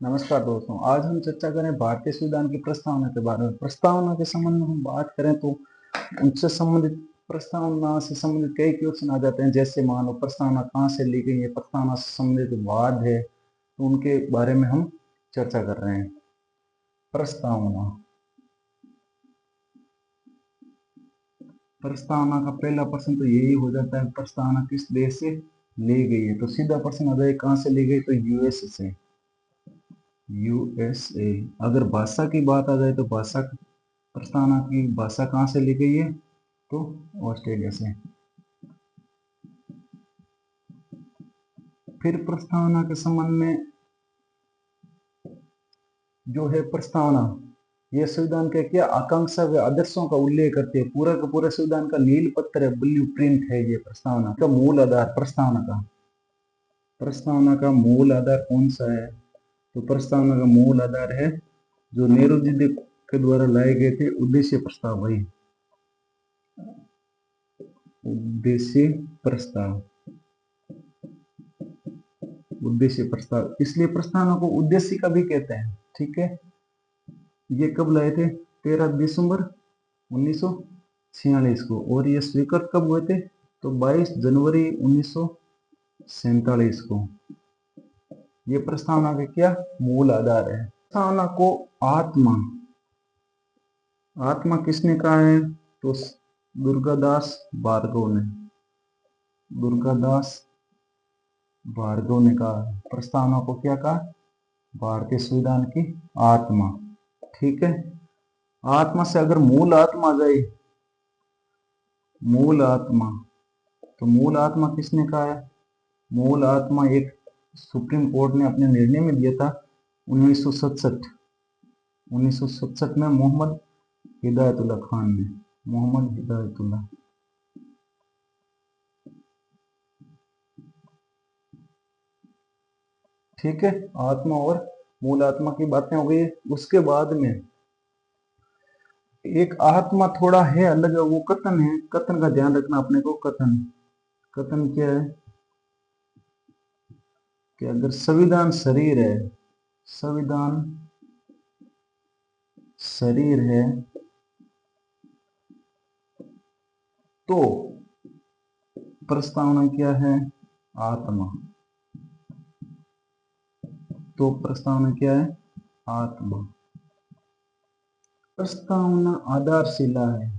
नमस्कार दोस्तों, आज हम चर्चा करें भारतीय संविधान की प्रस्तावना के बारे में। प्रस्तावना के संबंध में हम बात करें तो उनसे संबंधित प्रस्तावना से संबंधित कई क्वेश्चन आ जाते हैं। जैसे मान लो प्रस्तावना कहाँ से ली गई है, प्रस्तावना से संबंधित वाद है, तो उनके बारे में हम चर्चा कर रहे हैं। प्रस्तावना प्रस्तावना का पहला प्रश्न तो यही हो जाता है, प्रस्तावना किस देश से ली गई है। तो सीधा प्रश्न आ जाए कहाँ से ली गई, तो यूएस से, यूएसए। अगर भाषा की बात आ जाए तो भाषा, प्रस्तावना की भाषा कहाँ से ली गई है, तो ऑस्ट्रेलिया से। फिर प्रस्तावना के संबंध में जो है प्रस्तावना, यह संविधान के क्या आकांक्षा व आदर्शों का उल्लेख करती है। पूरा का पूरा संविधान का नील पत्र है, ब्लू प्रिंट है ये प्रस्तावना का मूल आधार। प्रस्तावना का मूल आधार कौन सा है, तो प्रस्तावना का मूल आधार है जो नेहरू जी के द्वारा लाए गए थे उद्देश्य प्रस्ताव। वही उद्देश्य प्रस्ताव, उद्देश्य प्रस्ताव, इसलिए प्रस्तावना को उद्देश्य का भी कहते हैं। ठीक है, ये कब लाए थे, 13 दिसंबर 1946 को। और ये स्वीकृत कब हुए थे, तो 22 जनवरी 1947 को। ये प्रस्तावना के क्या मूल आधार है। प्रस्तावना को आत्मा, आत्मा किसने कहा है, तो दुर्गादास भार्गव ने, दुर्गादास भार्गव ने कहा प्रस्तावना को क्या कहा, भारतीय संविधान की आत्मा। ठीक है, आत्मा से अगर मूल आत्मा आ जाए, मूल आत्मा, तो मूल आत्मा किसने कहा है, मूल आत्मा एक सुप्रीम कोर्ट ने अपने निर्णय में दिया था 1967 में मोहम्मद हिदायतुल्लाह खान ने, मोहम्मद हिदायतुल्लाह। ठीक है, आत्मा और मूल आत्मा की बातें हो गई। उसके बाद में एक आत्मा थोड़ा है अलग है, वो कथन है। कथन का ध्यान रखना अपने को। कथन, कथन क्या है कि अगर संविधान शरीर है, संविधान शरीर है तो प्रस्तावना क्या है, आत्मा। तो प्रस्तावना क्या है, आत्मा। प्रस्तावना आधारशिला है,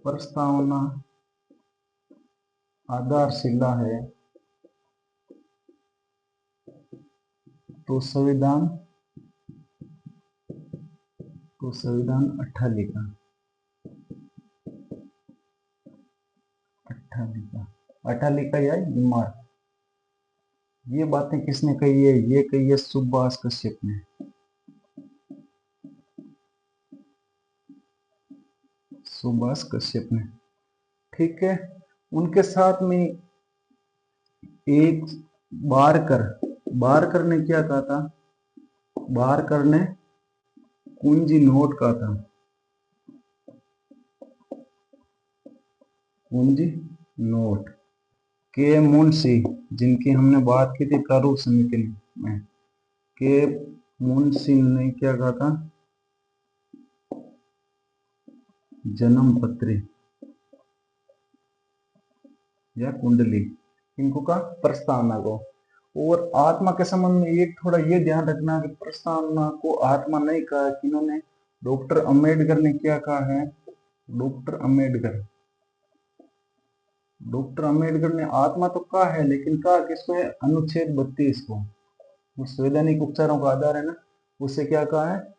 प्रस्तावना आधारशिला है तो संविधान, तो संविधान अट्ठालिका, अट्ठालिका, अट्ठालिका या इमारत। ये बातें किसने कही है, ये कही है सुभाष कश्यप ने, सुभाष कश्यप ने। ठीक है, उनके साथ में एक बारकर, बारकर ने क्या कहा था, बारकर ने कुंजी नोट कहा था, कुंजी नोट। के मुंशी, जिनकी हमने बात की थी प्रारूप समिति में, के मुंशी ने क्या कहा था, जन्म पत्री या कुंडली, इनको का प्रस्तावना को। और आत्मा के संबंध में एक थोड़ा ये ध्यान रखना कि प्रस्तावना को आत्मा नहीं कहा कि इन्होंने, डॉक्टर अंबेडकर ने क्या कहा है, डॉक्टर अंबेडकर, डॉक्टर अंबेडकर ने आत्मा तो कहा है, लेकिन कहा किसको है, अनुच्छेद 32 को, वो संवैधानिक उपचारों का आधार है ना, उसे क्या कहा है,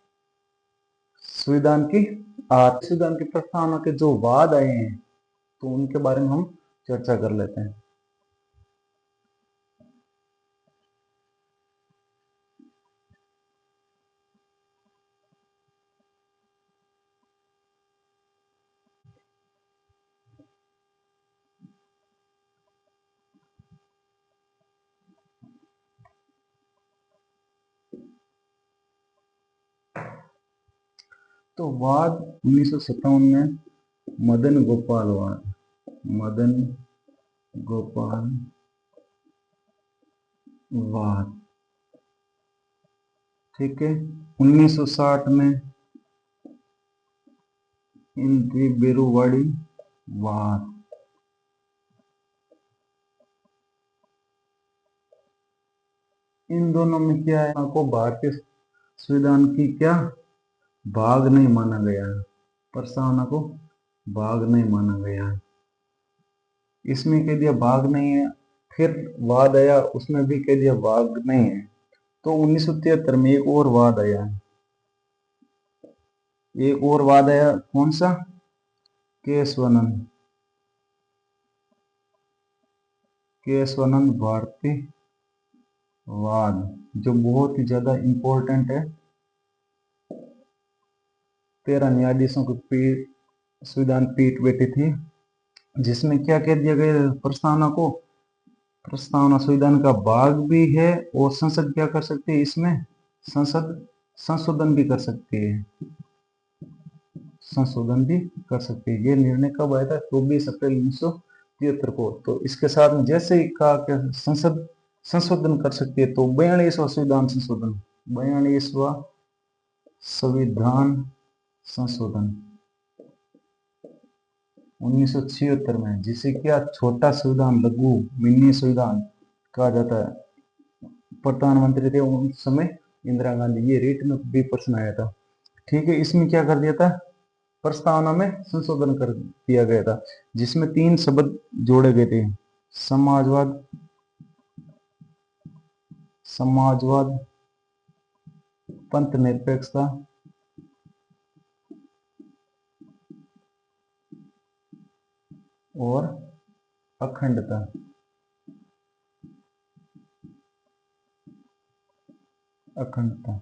संविधान की संविधान की प्रस्तावना के जो वाद आए हैं तो उनके बारे में हम चर्चा कर लेते हैं। तो वाद 1957 में मदन गोपाल वाद, मदन गोपाल वाद। ठीक है। 1960 में इंद्री बेरुवाड़ी वाद। इन दोनों में क्या है, आपको भारतीय संविधान की क्या भाग नहीं माना गया है, प्रस्तावना को भाग नहीं माना गया है। इसमें कह दिया भाग नहीं है, फिर वाद आया उसमें भी कह दिया भाग नहीं है। तो 1973 में एक और वाद आया, एक और वाद आया, कौन सा, केशवानंद, केशवानंद भारती वाद, जो बहुत ही ज्यादा इंपॉर्टेंट है। 13 न्यायाधीशों की पीठ, संविधान पीठ बैठी थी, जिसमें क्या कह दिया गया, प्रस्तावना को, प्रस्तावना संविधान का भाग भी है और संसद क्या कर सकती है, इसमें संसद संशोधन भी कर सकती है, संशोधन भी कर सकती है। ये निर्णय कब आया था, 24 अप्रैल 1973 को। तो इसके साथ में जैसे ही कहा कि संसद संशोधन कर सकती है, तो 42वां संविधान संशोधन, 42वां संविधान संशोधन 1976 में, जिसे क्या छोटा संविधान, लघु मिनी संविधान कहा जाता है। प्रधानमंत्री थे उस समय इंदिरा गांधी, ये रेट में भी प्रश्न आया था। ठीक है, इसमें क्या कर दिया था, प्रस्तावना में संशोधन कर दिया गया था, जिसमें 3 शब्द जोड़े गए थे, समाजवाद, समाजवाद, पंथ निरपेक्षता और अखंडता, अखंडता।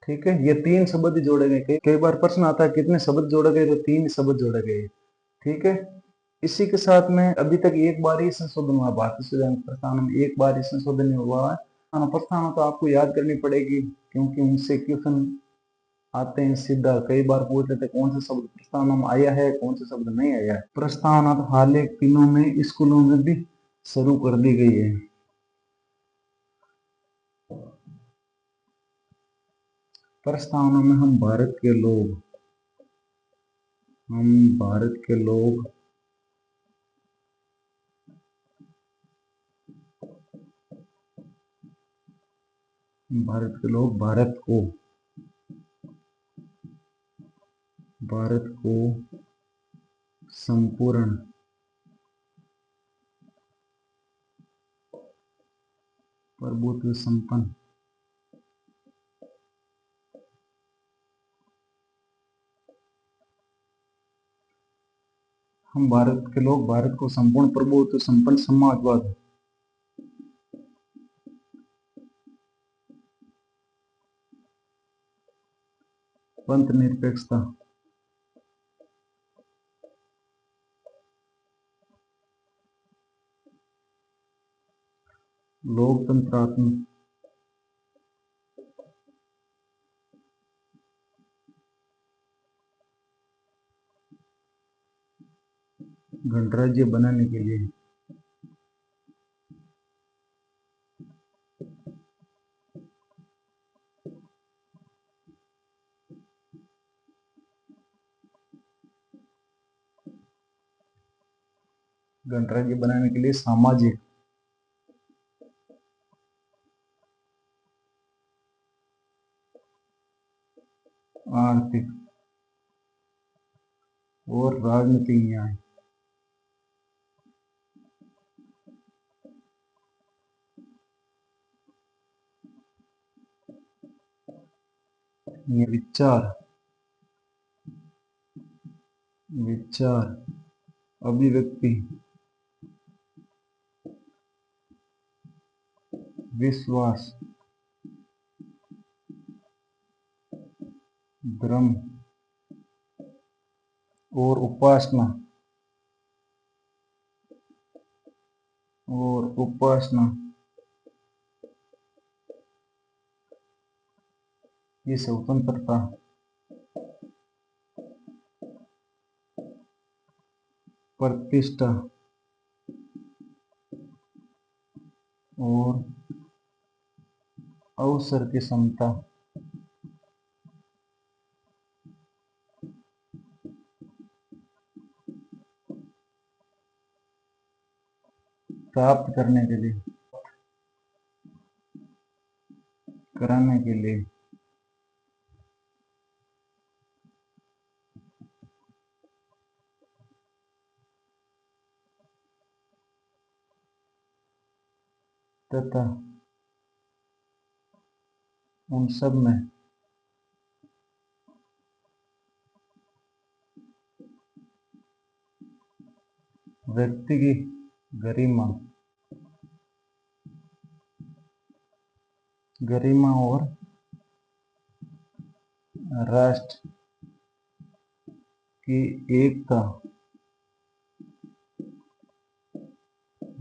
ठीक है, ये 3 शब्द जोड़े गए। कई बार प्रश्न आता है कितने शब्द जोड़े गए, तो 3 शब्द जोड़े गए। ठीक है, इसी के साथ में अभी तक एक बार ही संशोधन हुआ, भारतीय संविधान प्रस्तावना में एक बार ही संशोधन हुआ है। प्रस्तावना तो आपको याद करनी पड़ेगी, क्योंकि उनसे क्वेश्चन आते हैं सीधा, कई बार पूछ लेते कौन सा शब्द प्रस्तावना में आया है, कौन सा शब्द नहीं आया है। प्रस्तावना तो हाल के दिनों में स्कूलों में भी शुरू कर दी गई है। प्रस्तावना में हम भारत के लोग, हम भारत के लोग भारत के लोग भारत को संपूर्ण प्रभुत्व संपन्न हम भारत के लोग भारत को संपूर्ण प्रभुत्व संपन्न समाजवाद, पंथ निरपेक्षता, लोकतंत्रात्मक, गणराज्य बनाने के लिए गणराज्य बनाने के लिए सामाजिक, आर्थिक और राजनीतिक न्याय, ये विचार, विचार, अभिव्यक्ति, विश्वास, धर्म और उपासना, और उपासना, ये स्वतंत्रता, प्रतिष्ठा और अवसर की समता प्राप्त करने के लिए, कराने के लिए, तथा उन सब में व्यक्ति की गरिमा गरिमा और राष्ट्र की एकता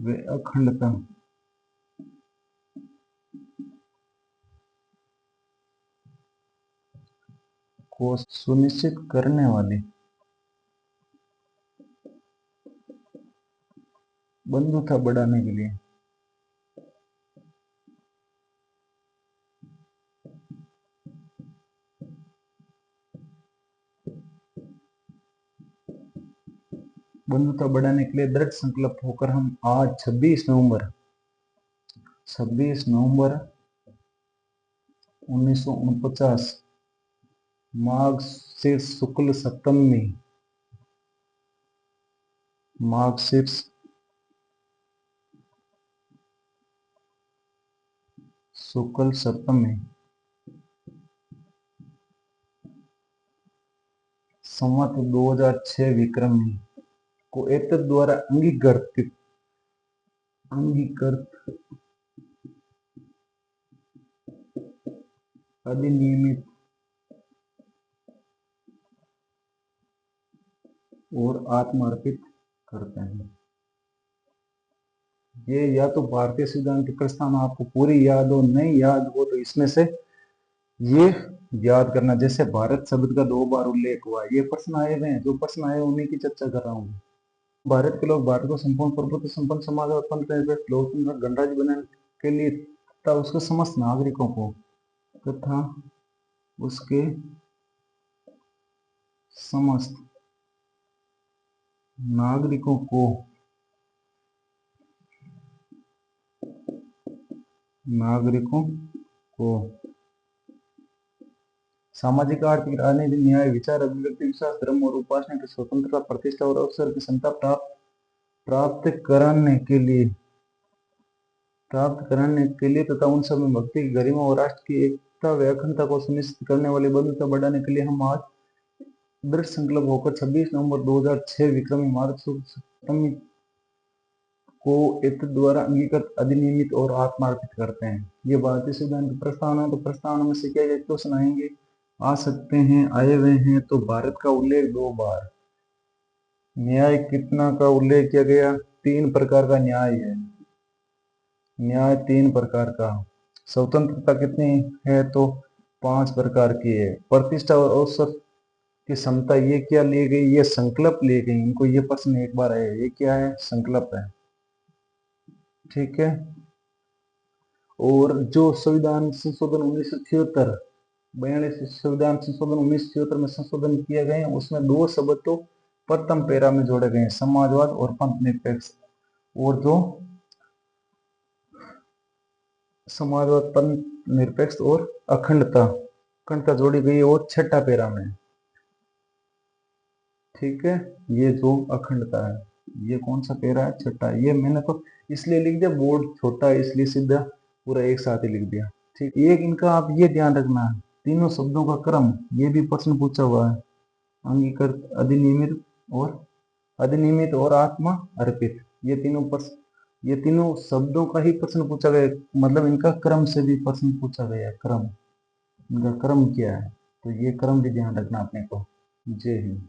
व अखंडता को सुनिश्चित करने वाली बंधुता बढ़ाने के लिए बंधुता बढ़ाने के लिए दृढ़ संकल्प होकर हम आज 26 नवंबर 1949 माघ शीर्ष शुक्ल सप्तमी माघ शीर्ष शुक्ल सप्तमी संवत 2006 विक्रमी को एतद द्वारा अंगीकृत अधिनियमित और आत्मार्पित करते हैं। ये या तो भारतीय संविधान की प्रस्तावना आपको पूरी याद हो, नहीं याद हो तो इसमें से ये याद करना। जैसे भारत शब्द का 2 बार उल्लेख हुआ, ये प्रश्न आए हुए हैं, जो प्रश्न आए उन्हीं की चर्चा कर रहा हूँ। भारत के लोग भारत को संपूर्ण प्रभुत्व संपन्न समाज और पंथ लोकतंत्र गणराज्य बनाने के लिए तथा उसके समस्त नागरिकों को तथा उसके समस्त नागरिकों को सामाजिक, आर्थिक, राजनीतिक, न्याय, विचार, अभिव्यक्ति, विश्वास, धर्म और उपासना की स्वतंत्रता, प्रतिष्ठा और अवसर की समता प्राप्त कराने के लिए तथा उन सब में भक्ति की गरिमा और राष्ट्र की एकता व अखंडता को सुनिश्चित करने वाली बंधुता बढ़ाने के लिए हम आज दृढ़ संकल्प होकर 26 नवंबर 2006 विक्रमी मार्च सप्तमी को एतद द्वारा अंगीकृत, अधिनियमित और आत्मार्पित करते हैं। ये भारतीय संविधान की प्रस्तावना है। तो प्रस्तावना में से क्या क्वेश्चन आएंगे, आ सकते हैं, आए हुए हैं। तो भारत का उल्लेख 2 बार, न्याय कितना का उल्लेख किया गया, 3 प्रकार का न्याय है, न्याय 3 प्रकार का। स्वतंत्रता कितनी है, तो 5 प्रकार की है। प्रतिष्ठा और अवसर की समता, ये क्या ली गई, ये संकल्प ली गई। इनको ये प्रश्न एक बार है, ये क्या है, संकल्प है, ठीक है। और जो संविधान संशोधन 1976 संविधान संशोधन 1976 में संशोधन किए गए हैं, उसमें 2 शब्द तो प्रथम पैरा में जोड़े गए हैं, समाजवाद और पंथ निरपेक्ष। और जो समाजवाद, पंथ निरपेक्ष और अखंडता जोड़ी गई है और 6ठा पैरा में, ठीक है। ये जो अखंडता है, ये कौन सा पैरा है, 6ठा। ये मैंने तो इसलिए लिख दिया, बोर्ड छोटा है इसलिए सीधा पूरा एक साथ ही लिख दिया, ठीक। एक इनका आप ये ध्यान रखना है, तीनों शब्दों का क्रम, ये भी प्रश्न पूछा हुआ है। अंगीकृत, अधिनियमित और आत्मा अर्पित, ये तीनों शब्दों का ही प्रश्न पूछा गया, मतलब इनका क्रम से भी प्रश्न पूछा गया। क्रम, इनका क्रम क्या है, तो ये क्रम भी ध्यान रखना अपने को। जय हिंद।